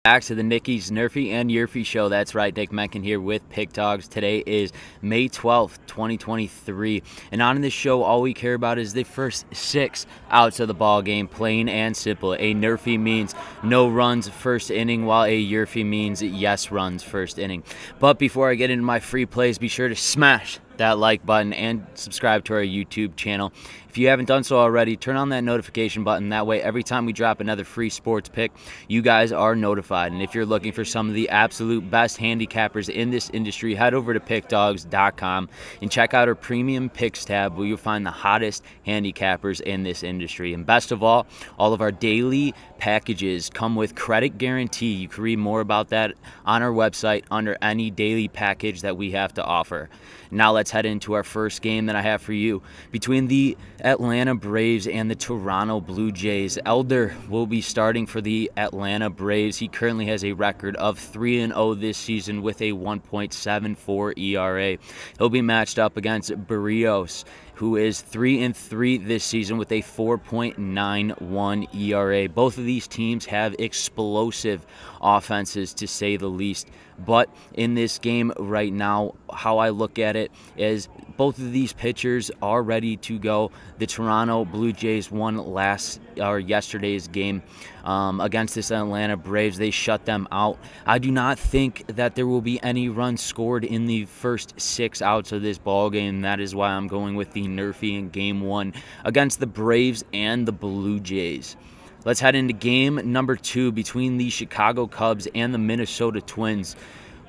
Back to the Nicky's NRFI and YRFI show. That's right, Nick Mencken here with Pickdawgz. Today is May 12th, 2023, and on this show, all we care about is the first 6 outs of the ball game, plain and simple. A NRFI means no runs first inning, while a YRFI means yes runs first inning. But before I get into my free plays, be sure to smash that like button and subscribe to our YouTube channel. If you haven't done so already, turn on that notification button. That way, every time we drop another free sports pick, you guys are notified. And if you're looking for some of the absolute best handicappers in this industry, head over to pickdawgz.com and check out our premium picks tab, where you'll find the hottest handicappers in this industry. And best of all of our daily packages come with credit guarantee. You can read more about that on our website under any daily package that we have to offer. Now let's head into our first game that I have for you. Between the Atlanta Braves and the Toronto Blue Jays, Elder will be starting for the Atlanta Braves. He currently has a record of 3-0 this season with a 1.74 ERA. He'll be matched up against Pickdawgz, who is 3-3 this season with a 4.91 ERA. Both of these teams have explosive offenses, to say the least. But in this game right now, how I look at it is both of these pitchers are ready to go. The Toronto Blue Jays won yesterday's game against this Atlanta Braves. They shut them out. I do not think that there will be any runs scored in the first 6 outs of this ball game. That is why I'm going with the NRFI in Game 1 against the Braves and the Blue Jays. Let's head into game number 2 between the Chicago Cubs and the Minnesota Twins.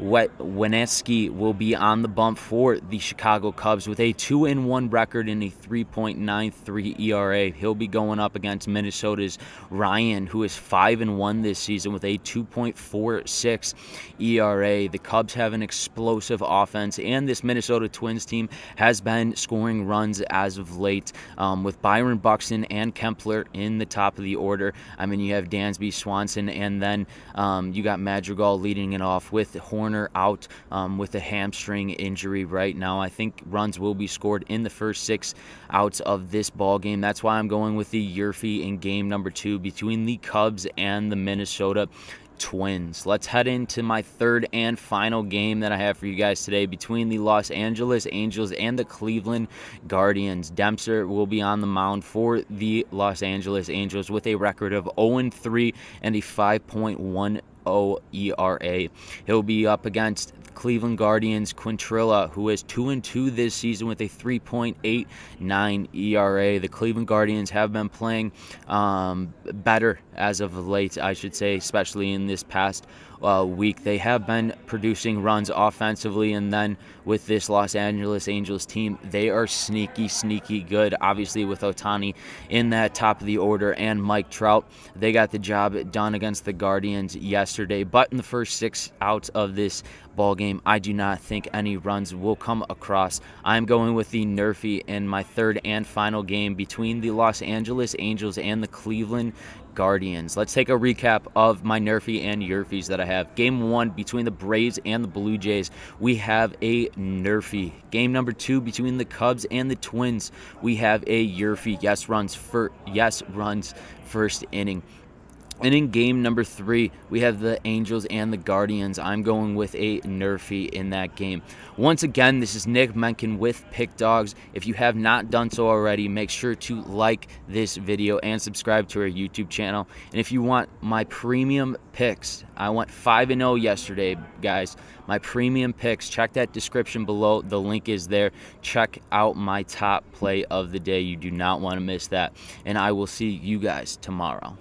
Wenesky will be on the bump for the Chicago Cubs with a 2-1 record and a 3.93 ERA. He'll be going up against Minnesota's Ryan, who is 5-1 this season with a 2.46 ERA. The Cubs have an explosive offense, and this Minnesota Twins team has been scoring runs as of late, with Byron Buxton and Kempler in the top of the order. I mean, you have Dansby, Swanson, and then you got Madrigal leading it off with Horner out with a hamstring injury right now. I think runs will be scored in the first 6 outs of this ball game. That's why I'm going with the YRFI in game number 2 between the Cubs and the Minnesota Twins. Let's head into my third and final game that I have for you guys today between the Los Angeles Angels and the Cleveland Guardians. Dempster will be on the mound for the Los Angeles Angels with a record of 0-3 and a 5.10 ERA. He'll be up against Cleveland Guardians Quintrilla, who is 2-2 this season with a 3.89 ERA. The Cleveland Guardians have been playing better as of late, I should say, especially in this past week. They have been producing runs offensively, and then with this Los Angeles Angels team, they are sneaky good. Obviously, with Ohtani in that top of the order and Mike Trout, they got the job done against the Guardians yesterday. But in the first 6 outs of this ball game, I do not think any runs will come across. I'm going with the NRFI in my third and final game between the Los Angeles Angels and the Cleveland Guardians. Let's take a recap of my NRFI and YRFIs that I have. Game 1 between the Braves and the Blue Jays, we have a NRFI. Game number 2 between the Cubs and the Twins, we have a YRFI. Yes runs first inning. And in game number 3, we have the Angels and the Guardians. I'm going with a NRFI in that game. Once again, this is Nick Mencken with Pickdawgz. If you have not done so already, make sure to like this video and subscribe to our YouTube channel. And if you want my premium picks, I went 5-0 yesterday, guys. My premium picks, check that description below. The link is there. Check out my top play of the day. You do not want to miss that. And I will see you guys tomorrow.